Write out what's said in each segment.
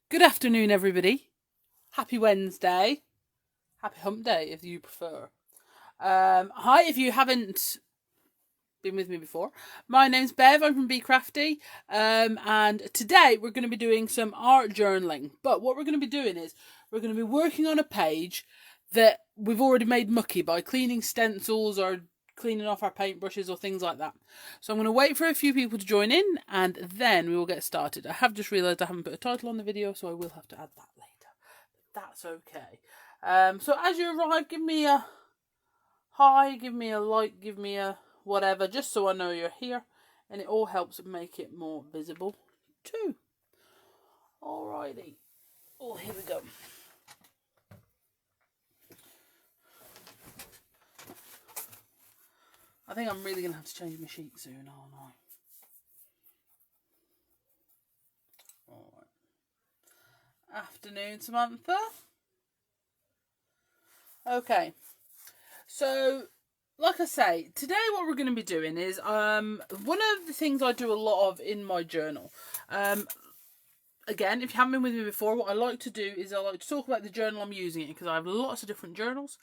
Good afternoon, everybody. Happy Wednesday. Happy hump day, if you prefer. Hi, if you haven't been with me before. My name's Bev, I'm from Bee Crafty. And today we're going to be doing some art journaling. But what we're going to be doing is we're going to be working on a page that we've already made mucky by cleaning stencils or cleaning off our paintbrushes or things like that. So I'm going to wait for a few people to join in and then we will get started. I have just realised I haven't put a title on the video, so I will have to add that later. But that's okay. So as you arrive, give me a hi, give me a like, give me a whatever, just so I know you're here, and it all helps make it more visible too. Alrighty. Oh, here we go. I think I'm really going to have to change my sheet soon, aren't I? Alright. Afternoon, Samantha. Okay. So, like I say, today what we're going to be doing is one of the things I do a lot of in my journal. Again, if you haven't been with me before, what I like to do is I like to talk about the journal I'm using in, because I have lots of different journals.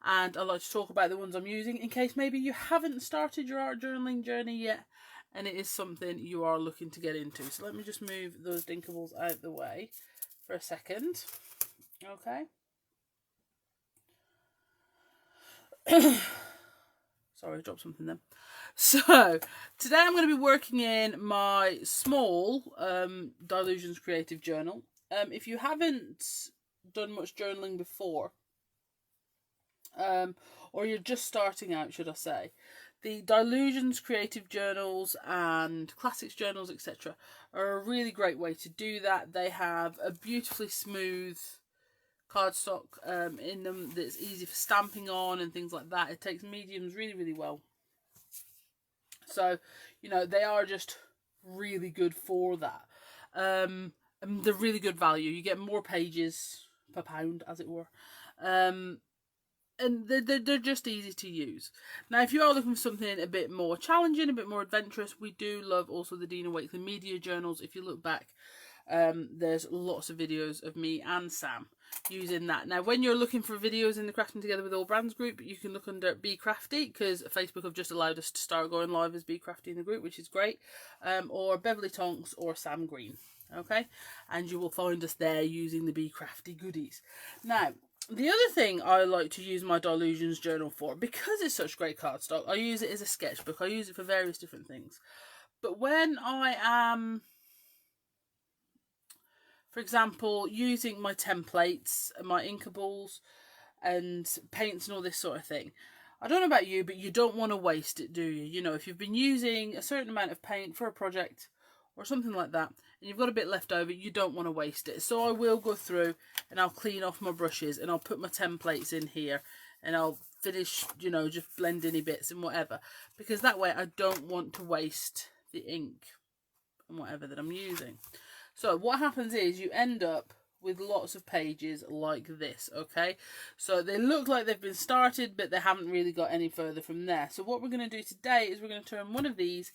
And I like to talk about the ones I'm using in case maybe you haven't started your art journaling journey yet and it is something you are looking to get into. So let me just move those dinkables out of the way for a second. Okay. Sorry, I dropped something then. So, today I'm going to be working in my small Dilutions Creative Journal. If you haven't done much journaling before, or you're just starting out, should I say, the Dilutions Creative Journals and Classics Journals, etc. are a really great way to do that. They have a beautifully smooth cardstock in them that's easy for stamping on and things like that. It takes mediums really, really well. So, you know, they are just really good for that. And they're really good value. You get more pages per pound, as it were. And they're just easy to use. Now, if you are looking for something a bit more challenging, a bit more adventurous, we do love also the Dina Wakeley Media Journals. If you look back, there's lots of videos of me and Sam using that. Now, when you're looking for videos in the Crafting Together with All Brands group, you can look under Bee Crafty, because Facebook have just allowed us to start going live as Bee Crafty in the group, which is great. Or Beverly Tonks or Sam Green. Okay, and you will find us there using the Bee Crafty goodies. Now, the other thing I like to use my Dilutions journal for, because it's such great cardstock, I use it as a sketchbook. I use it for various different things. But when I am, for example, using my templates, my inkables and paints and all this sort of thing, I don't know about you, but you don't want to waste it, do you? You know, if you've been using a certain amount of paint for a project or something like that, and you've got a bit left over, you don't want to waste it. So I will go through and I'll clean off my brushes and I'll put my templates in here and I'll finish, you know, just blend any bits and whatever, because that way I don't want to waste the ink and whatever that I'm using. So what happens is you end up with lots of pages like this, okay? So they look like they've been started, but they haven't really got any further from there. So what we're going to do today is we're going to turn one of these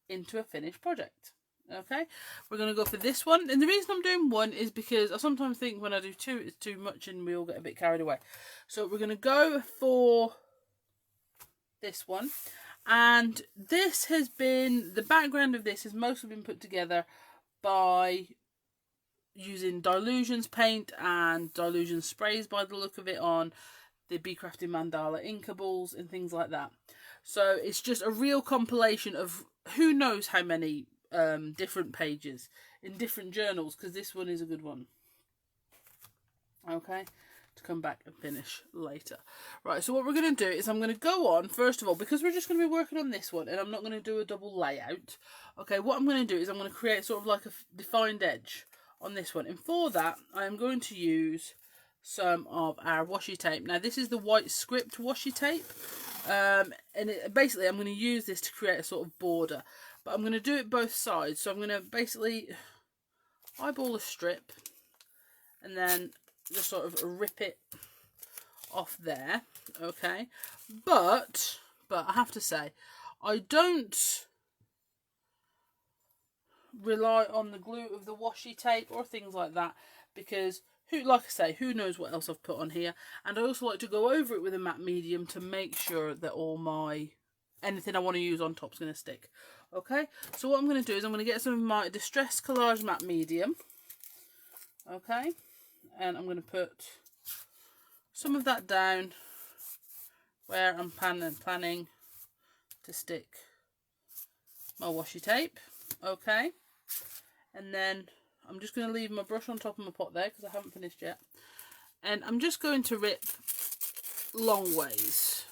into a finished project. Okay, we're going to go for this one, and the reason I'm doing one is because I sometimes think when I do two it's too much and we all get a bit carried away. So we're going to go for this one, and this has been, the background of this has mostly been put together by using Dilutions paint and Dilutions sprays by the look of it on the Bee Crafty Mandala inkables and things like that. So it's just a real compilation of who knows how many different pages in different journals, because this one is a good one. Okay, to come back and finish later. Right, so what we're going to do is I'm going to go on, first of all, because we're just going to be working on this one and I'm not going to do a double layout. Okay, what I'm going to do is I'm going to create sort of like a defined edge on this one, and for that I am going to use some of our washi tape. Now this is the white script washi tape, and basically I'm going to use this to create a sort of border. But I'm going to do it both sides. So I'm going to basically eyeball a strip and then just sort of rip it off there. Okay. But I have to say, I don't rely on the glue of the washi tape or things like that, because like I say, who knows what else I've put on here. And I also like to go over it with a matte medium to make sure that anything I want to use on top is going to stick. Okay, so what I'm going to do is I'm going to get some of my Distress Collage matte medium. Okay, and I'm going to put some of that down where I'm planning to stick my washi tape. Okay, and then I'm just going to leave my brush on top of my pot there because I haven't finished yet, and I'm just going to rip long ways.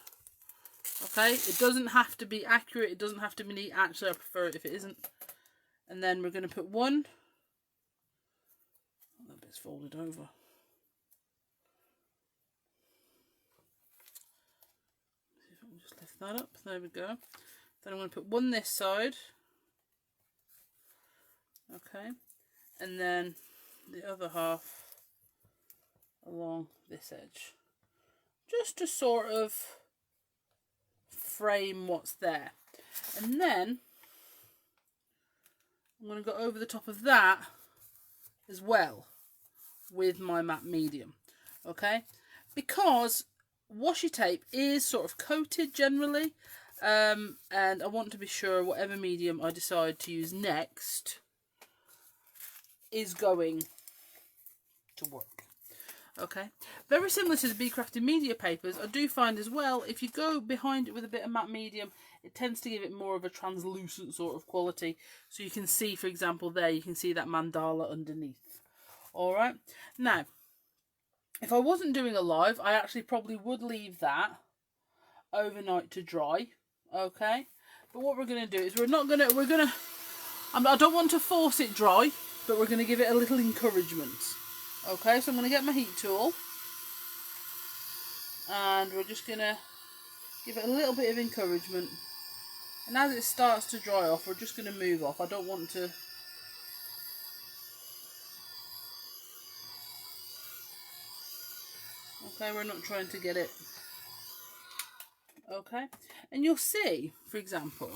Okay, it doesn't have to be accurate, it doesn't have to be neat. Actually, I prefer it if it isn't. And then we're going to put one. Oh, that bit's folded over. See if I can just lift that up. There we go. Then I'm going to put one this side. Okay, and then the other half along this edge, just to sort of frame what's there. And then I'm going to go over the top of that as well with my matte medium. Okay, because washi tape is sort of coated generally, and I want to be sure whatever medium I decide to use next is going to work. Okay, very similar to the Bee Crafty media papers, I do find as well, if you go behind it with a bit of matte medium, it tends to give it more of a translucent sort of quality. So you can see, for example, there, you can see that mandala underneath. Alright, now, if I wasn't doing a live, I actually probably would leave that overnight to dry. Okay, but what we're going to do is I don't want to force it dry, but we're going to give it a little encouragement. Okay, so I'm going to get my heat tool and we're just going to give it a little bit of encouragement, and as it starts to dry off, we're just going to move off. I don't want to okay, we're not trying to get it. Okay, and you'll see, for example,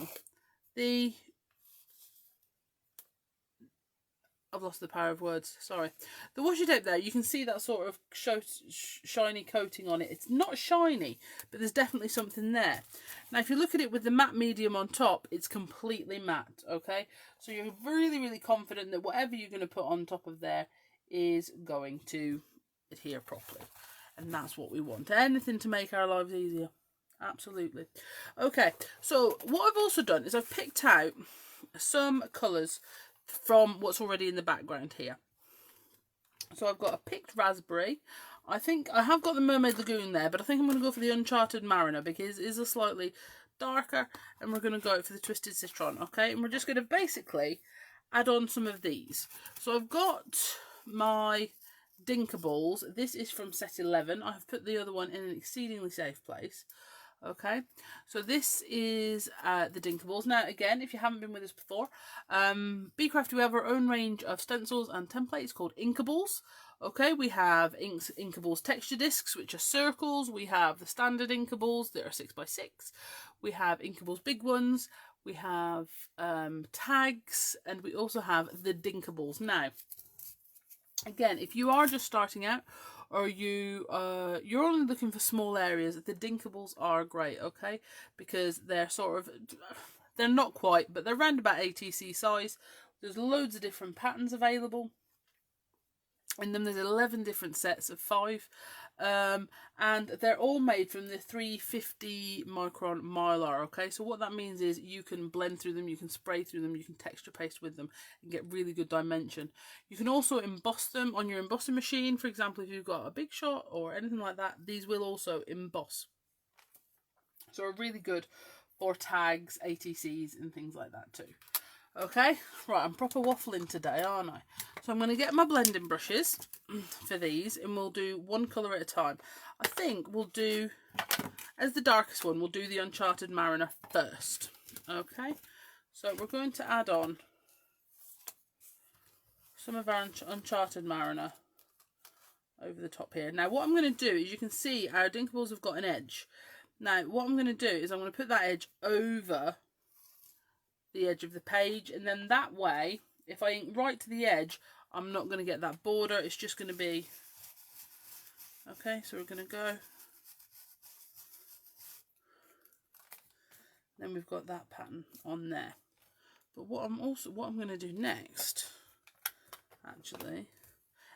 I've lost the power of words, sorry. The washi tape there, you can see that sort of shiny coating on it. It's not shiny, but there's definitely something there. Now, if you look at it with the matte medium on top, it's completely matte, okay? So you're really, really confident that whatever you're going to put on top of there is going to adhere properly. And that's what we want. Anything to make our lives easier. Absolutely. Okay, so what I've also done is I've picked out some colours from what's already in the background here. So I've got a picked raspberry. I think I have got the Mermaid Lagoon there, but I think I'm going to go for the Uncharted Mariner because it is a slightly darker, and we're going to go for the Twisted Citron. Okay, and we're just going to basically add on some of these. So I've got my Dinkables. This is from set 11. I have put the other one in an exceedingly safe place. Okay, so this is the Dinkables. Now, again, if you haven't been with us before, Bee Crafty, we have our own range of stencils and templates called Inkables. Okay, we have Inkables texture discs, which are circles. We have the standard Inkables that are 6x6. We have Inkables big ones. We have tags, and we also have the Dinkables. Now, again, if you are just starting out, or you're only looking for small areas, the Dinkables are great, okay? Because they're they're not quite, but they're around about ATC size. There's loads of different patterns available. And then there's 11 different sets of 5. And they're all made from the 350 micron mylar, okay? So what that means is you can blend through them, you can spray through them, you can texture paste with them and get really good dimension. You can also emboss them on your embossing machine. For example, if you've got a big shot or anything like that, these will also emboss. So are really good for tags, ATCs and things like that too. Okay, right, I'm proper waffling today, aren't I? So I'm going to get my blending brushes for these, and we'll do one colour at a time. I think we'll do, as the darkest one, we'll do the Uncharted Mariner first. Okay, so we're going to add on some of our Uncharted Mariner over the top here. Now, what I'm going to do is, you can see our Dinkables have got an edge. Now, what I'm going to do is I'm going to put that edge over the edge of the page, and then that way If I ink right to the edge, I'm not going to get that border. It's just going to be... Okay, so we're going to go... Then we've got that pattern on there. But what I'm going to do next, actually,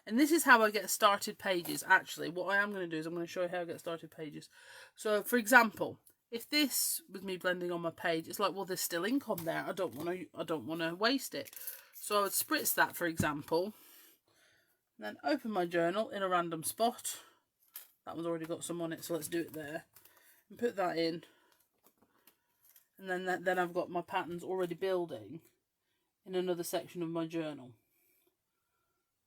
and this is how I get started pages. Actually, what I am going to do is I'm going to show you how I get started pages. So, for example, if this was me blending on my page, it's like, well, there's still ink on there. I don't want to waste it. So I would spritz that, for example, and then open my journal in a random spot. That one's already got some on it, so let's do it there, and put that in. And then I've got my patterns already building in another section of my journal.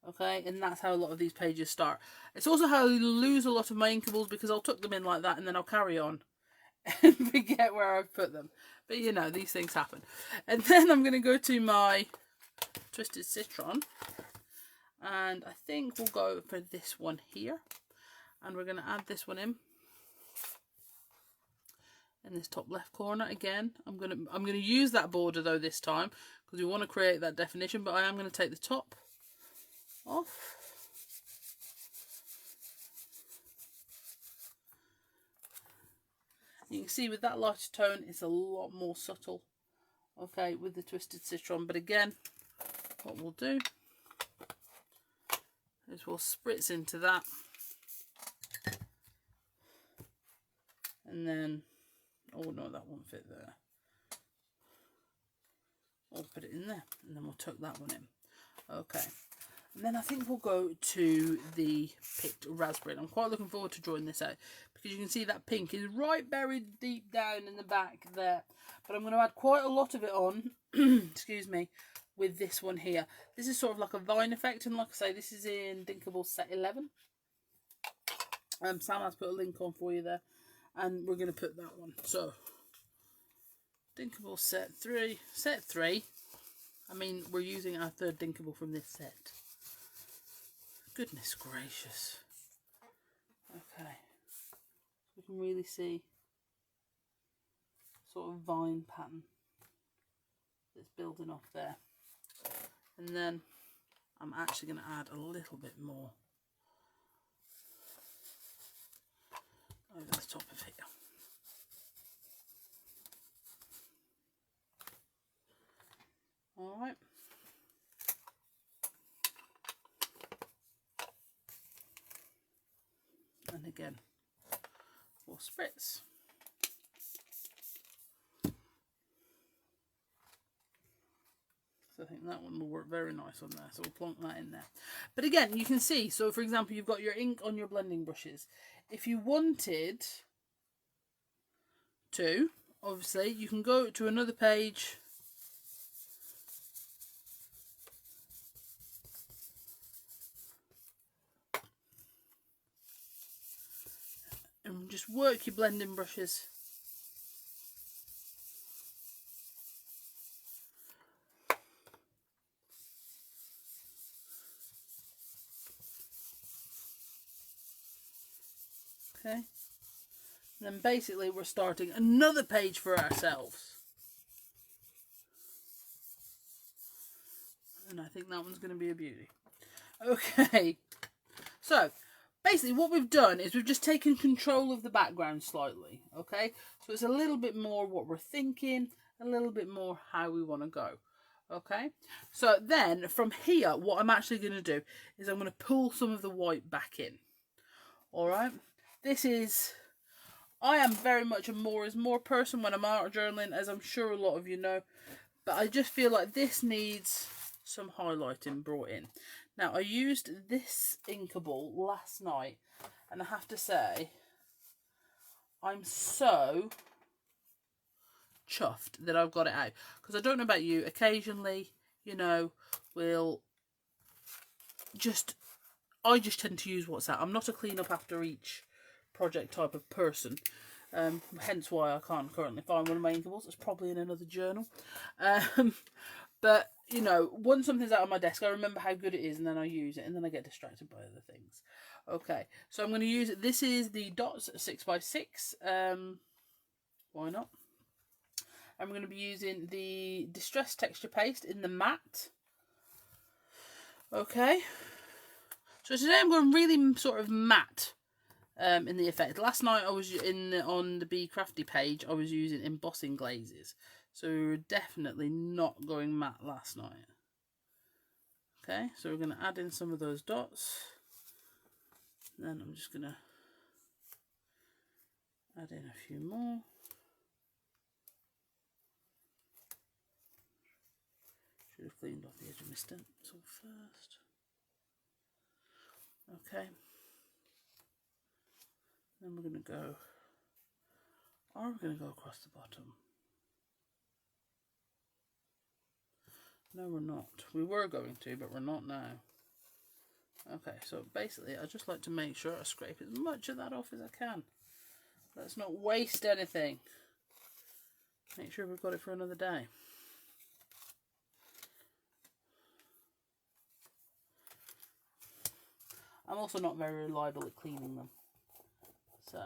Okay, and that's how a lot of these pages start. It's also how I lose a lot of my inkables, because I'll tuck them in like that and then I'll carry on and forget where I've put them. But you know, these things happen. And then I'm going to go to my Twisted Citron, and I think we'll go for this one here, and we're going to add this one in this top left corner. Again, I'm gonna use that border though this time, because we want to create that definition, but I am going to take the top off. You can see with that lighter tone it's a lot more subtle, okay, with the Twisted Citron. But again, what we'll do is we'll spritz into that, and then, oh no, that won't fit there. I'll put it in there, and then we'll tuck that one in. Okay, and then I think we'll go to the picked raspberry. And I'm quite looking forward to drawing this out, because you can see that pink is right buried deep down in the back there. But I'm going to add quite a lot of it on, excuse me, with this one here. This is sort of like a vine effect, and like I say, this is in Dinkable set 11. Sam has put a link on for you there. And we're going to put that one. So, Dinkable set 3. I mean, we're using our third Dinkable from this set. Goodness gracious. Okay. We can really see sort of vine pattern that's building off there. And then I'm actually going to add a little bit more over the top of here. Alright. And again, we'll spritz. So I think that one will work very nice on there, so we'll plonk that in there. But again, you can see, so for example, you've got your ink on your blending brushes. If you wanted to, obviously, you can go to another page and just work your blending brushes. Okay, and then basically we're starting another page for ourselves. And I think that one's going to be a beauty. Okay, so basically what we've done is we've just taken control of the background slightly. Okay, so it's a little bit more what we're thinking, a little bit more how we want to go. Okay, so then from here, what I'm actually going to do is I'm going to pull some of the white back in. Alright. This is, I am very much a more is more person when I'm art journaling, as I'm sure a lot of you know. But I just feel like this needs some highlighting brought in. Now, I used this inkable last night, and I have to say, I'm so chuffed that I've got it out. Because I don't know about you, occasionally, you know, I just tend to use what's out. I'm not a clean up after each project type of person, hence why I can't currently find one of my inkables. It's probably in another journal, but you know, once something's out on my desk, I remember how good it is, and then I use it, and then I get distracted by other things. Okay, so I'm going to use it. This is the Dots 6x6. Why not? I'm going to be using the Distress Texture Paste in the matte. Okay, so today I'm going really sort of matte in the effect. Last night I was on the Bee Crafty page, I was using embossing glazes, so we were definitely not going matte last night. Okay, so we're going to add in some of those dots. Then I'm just going to add in a few more. Should have cleaned off the edge of my stencil first. Okay. Then we're going to go, or we're going to go across the bottom. No, we're not. We were going to, but we're not now. Okay, so basically I just like to make sure I scrape as much of that off as I can. Let's not waste anything. Make sure we've got it for another day. I'm also not very reliable at cleaning them. So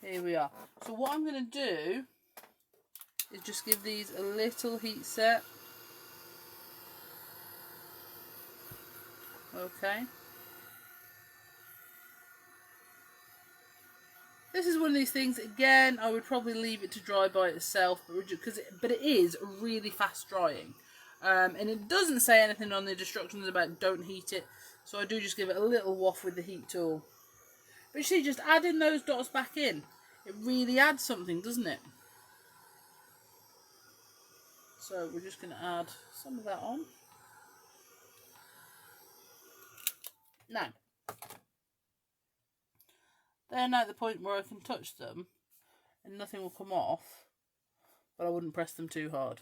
here we are. So what I'm going to do is just give these a little heat set. Okay. This is one of these things, again, I would probably leave it to dry by itself, but it is really fast drying. And it doesn't say anything on the instructions about don't heat it, so I do just give it a little waft with the heat tool. But you see, just adding those dots back in, it really adds something, doesn't it? So we're just going to add some of that on. Now, they're now at the point where I can touch them and nothing will come off, but I wouldn't press them too hard.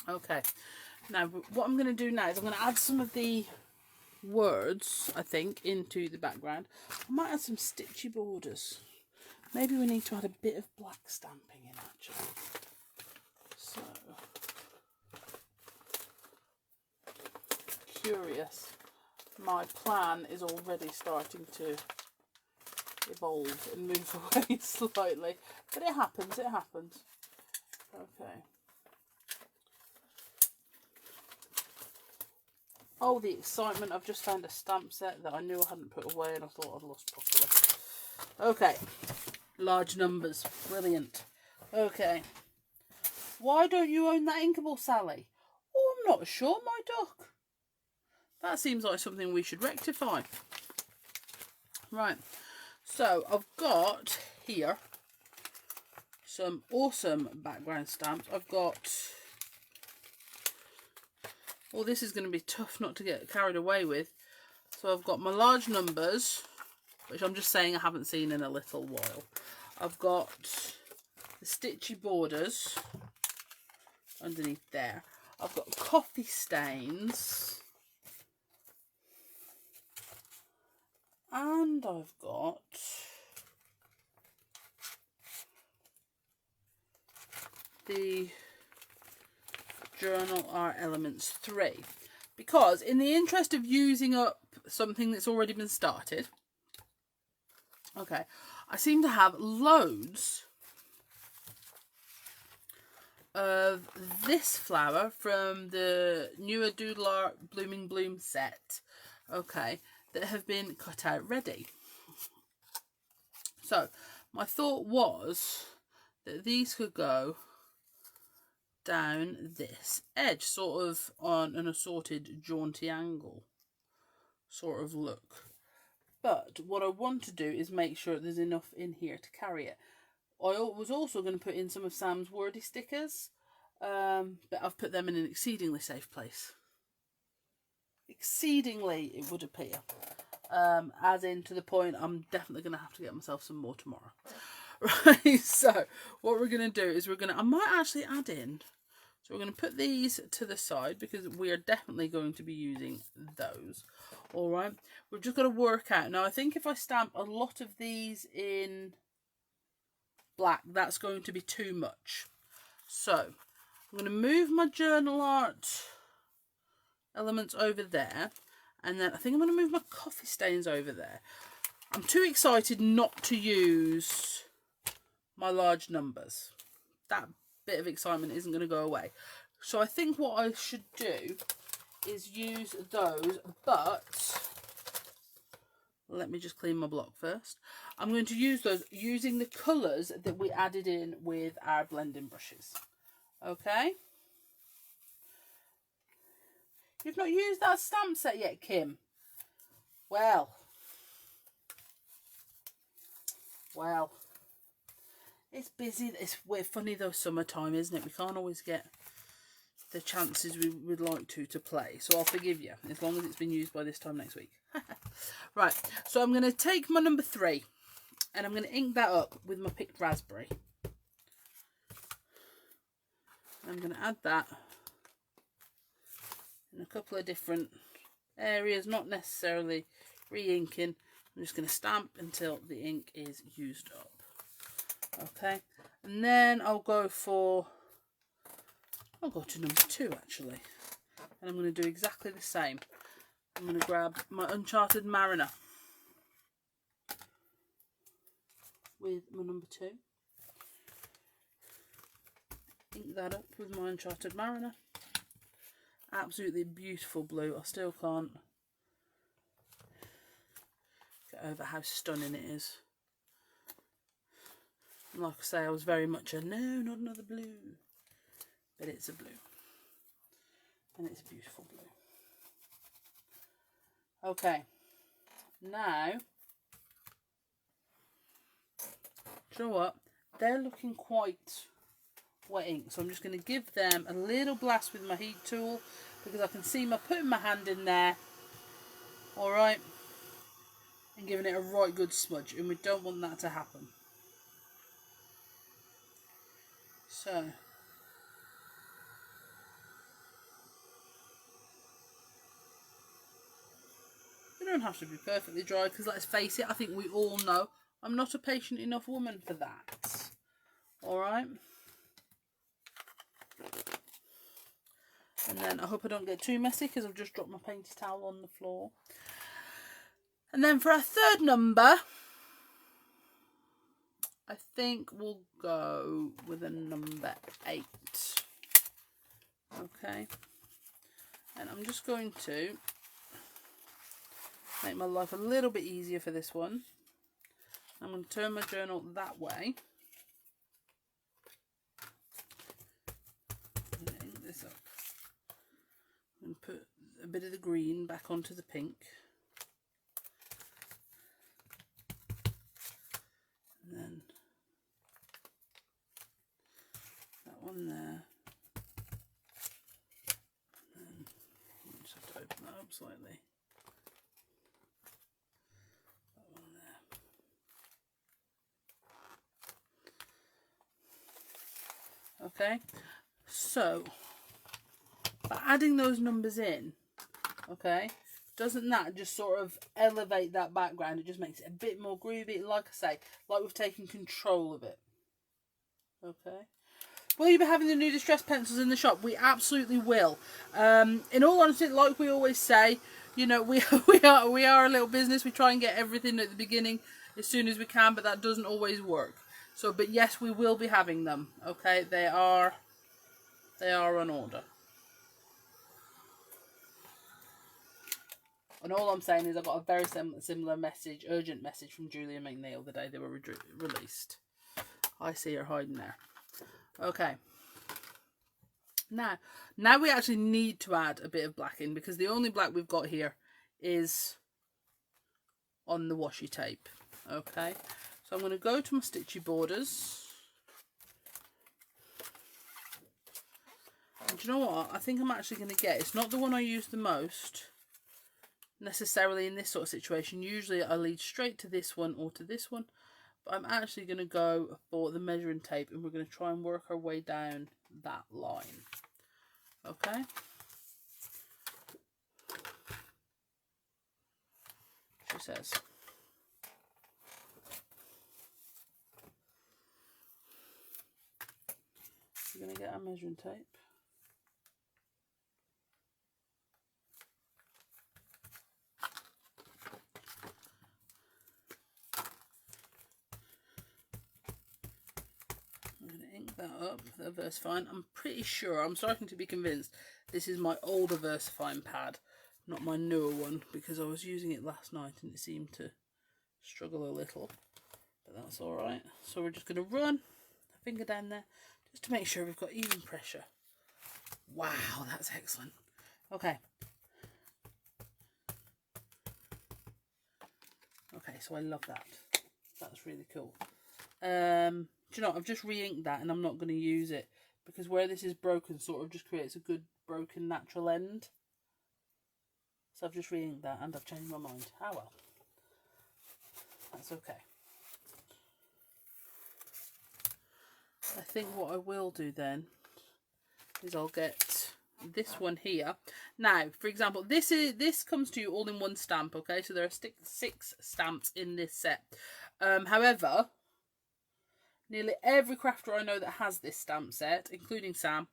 Okay, now what I'm going to do now is I'm going to add some of the words, I think, into the background. I might add some stitchy borders. Maybe we need to add a bit of black stamping in, actually. So, curious. My plan is already starting to evolve and move away slightly, but it happens, it happens. Okay. Oh, the excitement, I've just found a stamp set that I knew I hadn't put away and I thought I'd lost properly. Okay, large numbers, brilliant. Okay, why don't you own that inkable, Sally? Oh, I'm not sure, my duck. That seems like something we should rectify. Right, so I've got here some awesome background stamps. I've got, well, this is going to be tough not to get carried away with. So I've got my large numbers, which I'm just saying I haven't seen in a little while. I've got the stitchy borders underneath there. I've got coffee stains. And I've got the Journal Art Elements 3. Because in the interest of using up something that's already been started, okay, I seem to have loads of this flower from the newer Doodle Art Blooming Bloom set, okay, that have been cut out ready. So my thought was that these could go down this edge, sort of on an assorted jaunty angle sort of look. But what I want to do is make sure there's enough in here to carry it. I was also going to put in some of Sam's wordy stickers, but I've put them in an exceedingly safe place. Exceedingly, it would appear. As in to the point I'm definitely going to have to get myself some more tomorrow. Right, so what we're going to do is I might actually add in, so we're going to put these to the side because we are definitely going to be using those. Alright, we've just got to work out. Now I think if I stamp a lot of these in black, that's going to be too much. So I'm going to move my journal art elements over there, and then I think I'm going to move my coffee stains over there. I'm too excited not to use my large numbers. That bit of excitement isn't going to go away. So I think what I should do is use those, but let me just clean my block first. I'm going to use those using the colours that we added in with our blending brushes. Okay? You've not used that stamp set yet, Kim? Well, it's busy. We're funny though, summertime, isn't it? We can't always get the chances we would like to play. So I'll forgive you, as long as it's been used by this time next week. Right, so I'm going to take my number 3 and I'm going to ink that up with my picked raspberry. I'm going to add that in a couple of different areas, not necessarily re-inking. I'm just going to stamp until the ink is used up. Okay, and then I'll go to number 2 actually, and I'm going to do exactly the same. I'm going to grab my Uncharted Mariner with my number 2, ink that up with my Uncharted Mariner. Absolutely beautiful blue. I still can't get over how stunning it is. And like I say, I was very much a no, not another blue, but it's a blue, and it's a beautiful blue. Okay, now, do you know what? They're looking quite wet ink, so I'm just going to give them a little blast with my heat tool, because I can see putting my hand in there, alright, and giving it a right good smudge, and we don't want that to happen. So, they don't have to be perfectly dry, because let's face it, I think we all know I'm not a patient enough woman for that. Alright. And then I hope I don't get too messy, because I've just dropped my painted towel on the floor. And then for our third number, I think we'll go with a number 8. Okay. And I'm just going to make my life a little bit easier for this one. I'm going to turn my journal that way. I'm going to ink this up. I'm going to put a bit of the green back onto the pink. And then that one there. And then you just have to open that up slightly. Okay, so by adding those numbers in, okay, doesn't that just sort of elevate that background? It just makes it a bit more groovy, like I say, like we've taken control of it. Okay, will you be having the new distress pencils in the shop? We absolutely will. In all honesty, like we always say, you know, we are a little business. We try and get everything at the beginning as soon as we can, but that doesn't always work. So, but yes, we will be having them. Okay, they are on order. And all I'm saying is I got a very similar message, urgent message from Julia McNeil the day they were released. I see her hiding there. Okay. Now we actually need to add a bit of black in, because the only black we've got here is on the washi tape. Okay. So I'm going to go to my stitchy borders. And do you know what? I think I'm actually going to get, it's not the one I use the most necessarily in this sort of situation. Usually I lead straight to this one or to this one. But I'm actually going to go for the measuring tape, and we're going to try and work our way down that line. Okay. She says. We're going to get our measuring tape. I'm going to ink that up. up. They're Versafine. I'm pretty sure, I'm starting to be convinced this is my older Versafine pad, not my newer one, because I was using it last night and it seemed to struggle a little. But that's alright. So we're just going to run a finger down there just to make sure we've got even pressure. Wow, that's excellent. Okay. Okay, so I love that. That's really cool. Do you know, I've just re-inked that and I'm not going to use it because where this is broken sort of just creates a good broken natural end. So I've just re-inked that and I've changed my mind. Ah well. That's okay. I think what I will do then is I'll get this one here. Now, for example, this comes to you all in one stamp, okay? So there are 6 stamps in this set. However, nearly every crafter I know that has this stamp set, including Sam,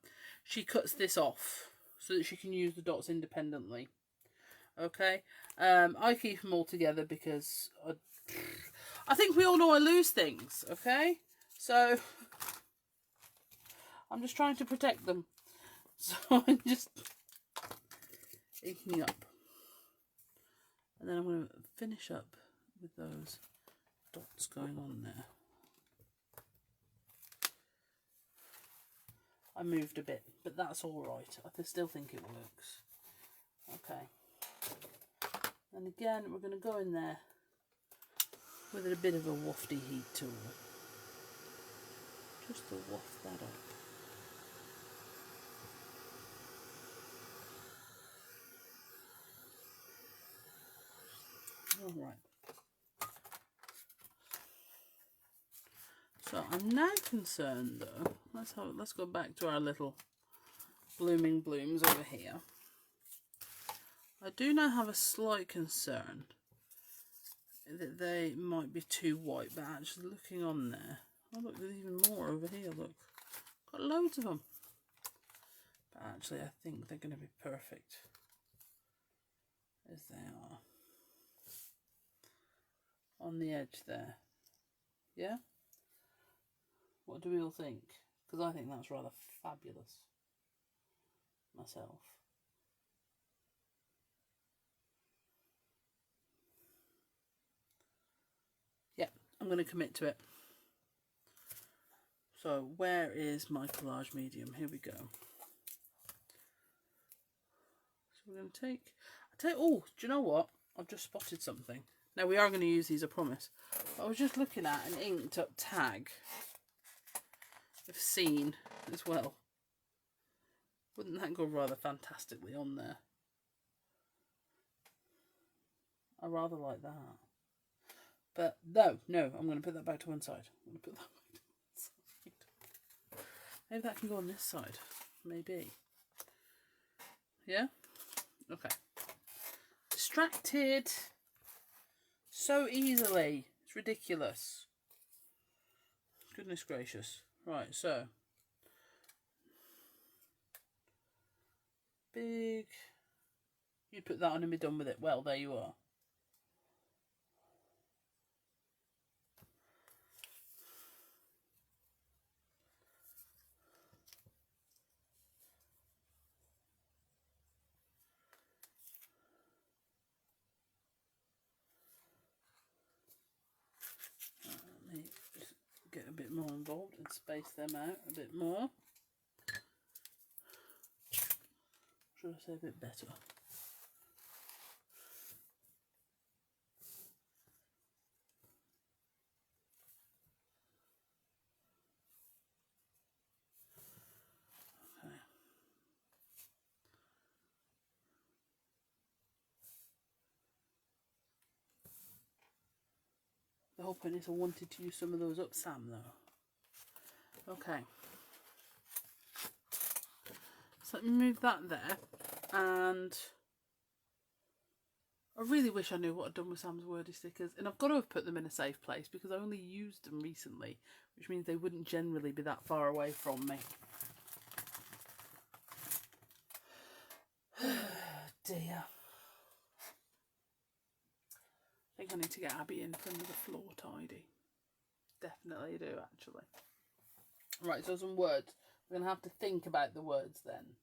she cuts this off so that she can use the dots independently. Okay? I keep them all together because I think we all know I lose things, okay? So I'm just trying to protect them. So I'm just inking up. And then I'm going to finish up with those dots going on there. I moved a bit, but that's alright. I still think it works. Okay. And again, we're going to go in there with a bit of a wafty heat tool. Just to waft that up. Alright. So I'm now concerned though, let's go back to our little blooming blooms over here. I do now have a slight concern that they might be too white, but actually looking on there, oh look, there's even more over here, look, got loads of them. But actually I think they're going to be perfect as they are on the edge there. Yeah? What do we all think? Because I think that's rather fabulous myself. Yeah, I'm going to commit to it. So where is my collage medium? Here we go. So we're going to take, oh, do you know what? I've just spotted something. Now we are going to use these, I promise. But I was just looking at an inked up tag of Scene as well. Wouldn't that go rather fantastically on there? I rather like that. But no, I'm going to put that back to one side. I'm going to put that back to one side. Maybe that can go on this side. Maybe. Yeah? Okay. Distracted so easily. It's ridiculous. Goodness gracious. Right, so. Big. You put that on and be done with it. Well, there you are. Let me just get a bit more involved and space them out a bit more. Should I say a bit better? Okay. The whole point is I wanted to use some of those up, Sam, though. Okay. So let me move that there. And I really wish I knew what I'd done with Sam's wordy stickers. And I've got to have put them in a safe place because I only used them recently, which means they wouldn't generally be that far away from me. Dear. I think I need to get Abby in for another floor tidy. Definitely do, actually. Right, so some words. We're going to have to think about the words then.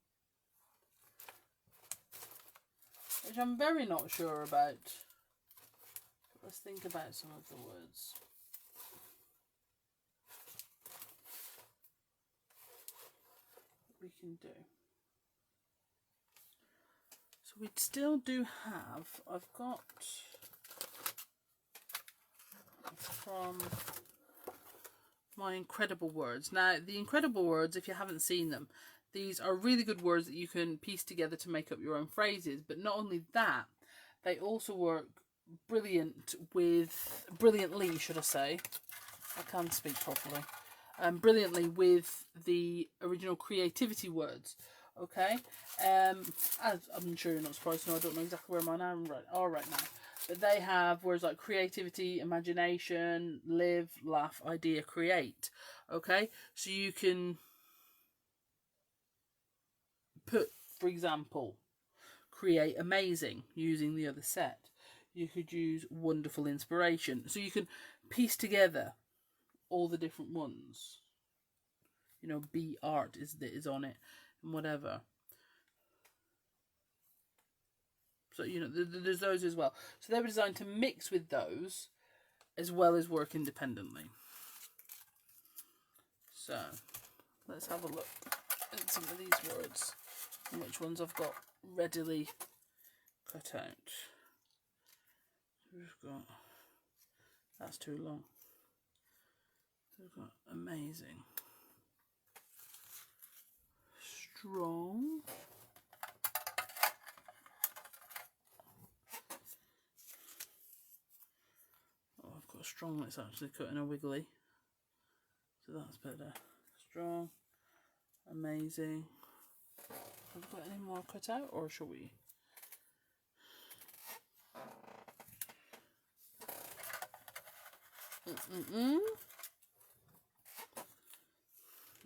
Which I'm very not sure about. Let's think about some of the words. We can do. So we still do have, I've got from my Incredible Words. Now, the Incredible Words, if you haven't seen them, these are really good words that you can piece together to make up your own phrases. But not only that, they also work brilliantly, should I say. I can't speak properly. Brilliantly with the original creativity words. Okay, as I'm sure you're not surprised to know, I don't know exactly where mine are right now, but they have words like creativity, imagination, live, laugh, idea, create. Okay, so you can put, for example, create amazing using the other set. You could use wonderful inspiration, so you can piece together all the different ones. You know, be art is on it, and whatever. So, you know, there's those as well. So they were designed to mix with those as well as work independently. So let's have a look at some of these words and which ones I've got readily cut out. We've got, that's too long. We've got amazing, strong, oh, I've got a strong that's actually cutting a wiggly, so that's better. Strong, amazing. Have we got any more cut out, or shall we?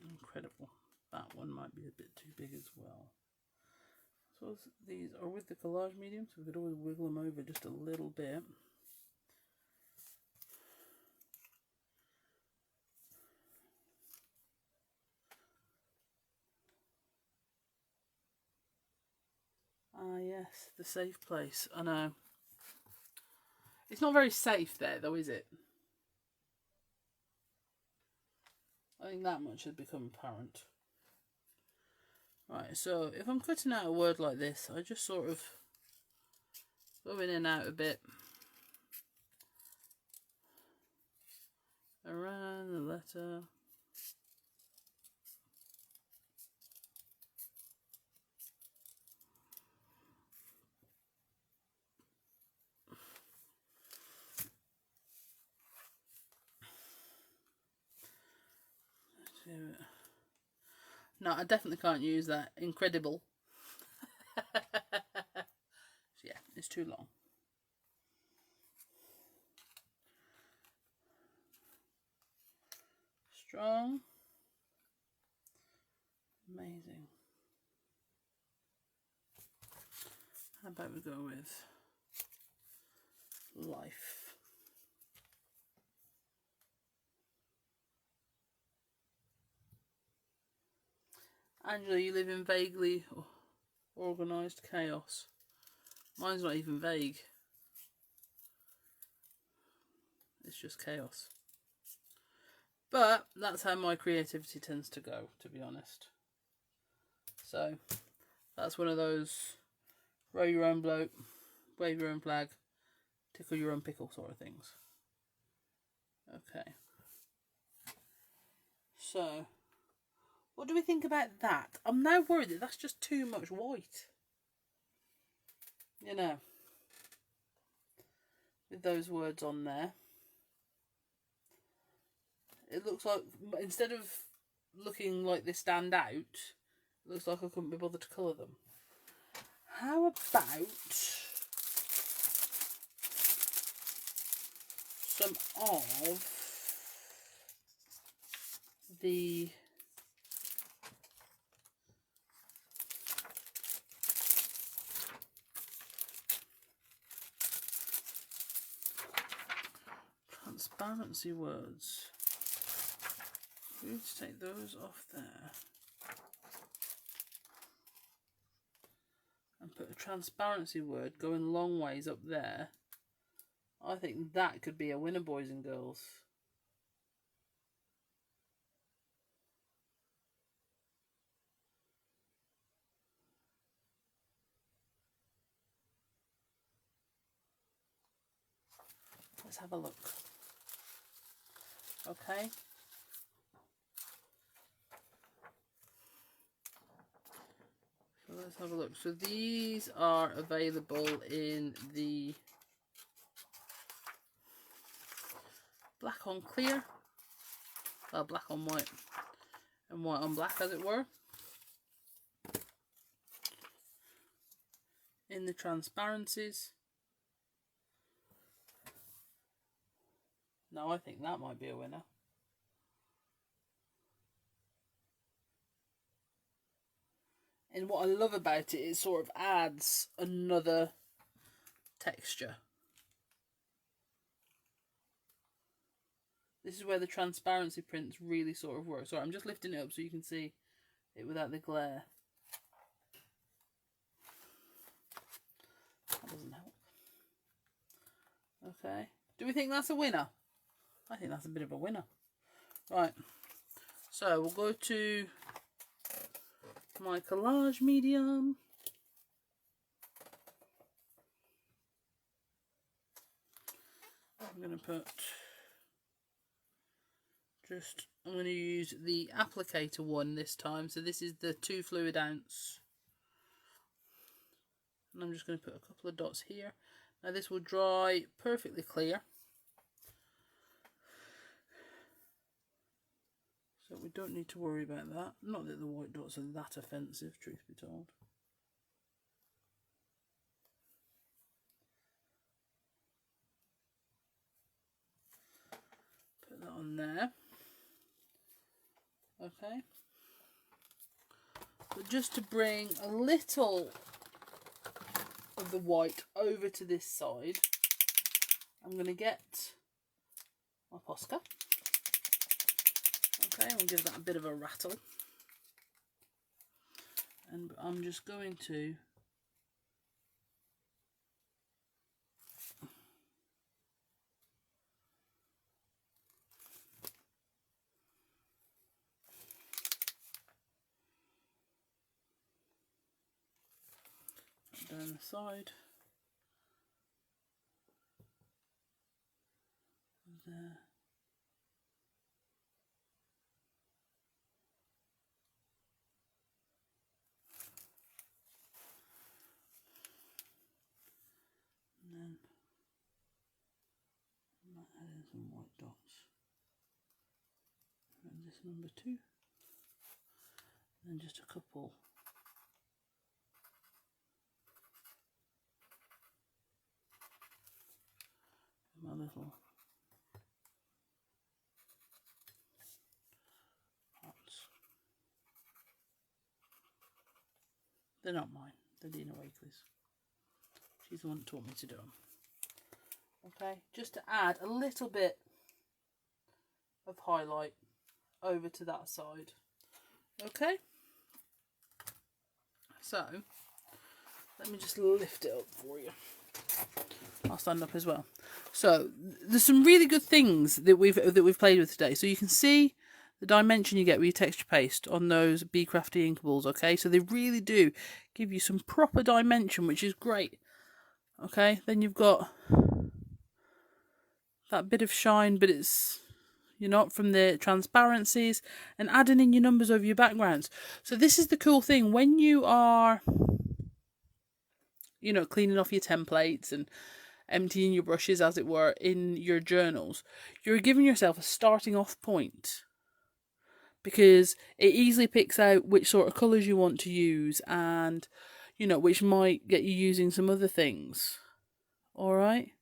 Incredible. That one might be a bit too big as well. So these are with the collage medium, so we could always wiggle them over just a little bit. Ah yes, the safe place. I know. It's not very safe there though, is it? I think that much has become apparent. Right, so if I'm cutting out a word like this, I just sort of go in and out a bit. Around the letter. No, I definitely can't use that. Incredible. Yeah, it's too long. Strong. Amazing. How about we go with life? Angela, you live in vaguely organised chaos. Mine's not even vague. It's just chaos. But that's how my creativity tends to go, to be honest. So that's one of those row your own boat, wave your own flag, tickle your own pickle sort of things. Okay. So what do we think about that? I'm now worried that that's just too much white. You know, with those words on there. It looks like, instead of looking like they stand out, it looks like I couldn't be bothered to colour them. How about some of the transparency words? we need to take those off there and put a transparency word going long ways up there. I think that could be a winner, boys and girls. Let's have a look. Okay. So let's have a look. So these are available in the black on clear, well, black on white and white on black, as it were. In the transparencies. Now I think that might be a winner. And what I love about it, it sort of adds another texture. This is where the transparency prints really sort of work. Sorry, I'm just lifting it up so you can see it without the glare. That doesn't help. Okay. Do we think that's a winner? I think that's a bit of a winner. Right. So we'll go to my collage medium. I'm going to put I'm going to use the applicator one this time. So this is the 2 fluid ounce. And I'm just going to put a couple of dots here. Now this will dry perfectly clear. So we don't need to worry about that. Not that the white dots are that offensive, truth be told. Put that on there. Okay. But just to bring a little of the white over to this side, I'm going to get my Posca. Okay, we'll give that a bit of a rattle. And I'm just going to down the side. There. And then I might add in some white dots. And this number 2. And then just a couple. My little hearts. They're not mine, they're Dina Wakely's. She's the one that taught me to do them. Okay, just to add a little bit of highlight over to that side. Okay, so let me just lift it up for you. I'll stand up as well. So there's some really good things that we've played with today. So you can see the dimension you get with your texture paste on those Bee Crafty ink balls. Okay, so they really do give you some proper dimension, which is great. Okay, then you've got that bit of shine, but it's, you know, from the transparencies, and adding in your numbers over your backgrounds. So this is the cool thing when you are, you know, cleaning off your templates and emptying your brushes, as it were, in your journals. You're giving yourself a starting off point, because it easily picks out which sort of colours you want to use, and, you know, which might get you using some other things. Alright?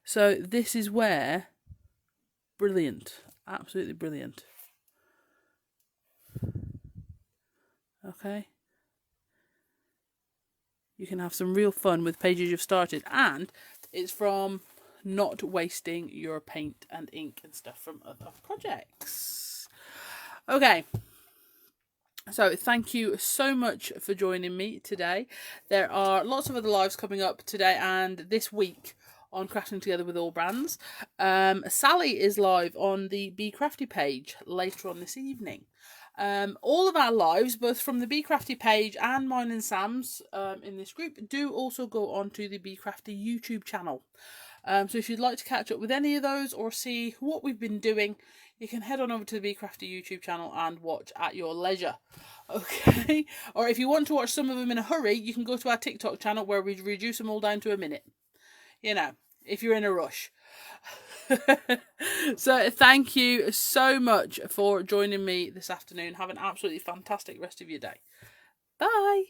So this is where, brilliant, absolutely brilliant. Okay? You can have some real fun with pages you've started, and it's from not wasting your paint and ink and stuff from other projects. Okay. So thank you so much for joining me today. There are lots of other lives coming up today and this week on Crafting Together with All Brands. Sally is live on the Bee Crafty page later on this evening. All of our lives, both from the Bee Crafty page and mine and Sam's in this group, do also go on to the Bee Crafty YouTube channel. So if you'd like to catch up with any of those or see what we've been doing, you can head on over to the Bee Crafty YouTube channel and watch at your leisure. Okay? Or if you want to watch some of them in a hurry, you can go to our TikTok channel where we reduce them all down to a minute. You know, if you're in a rush. So thank you so much for joining me this afternoon. Have an absolutely fantastic rest of your day. Bye.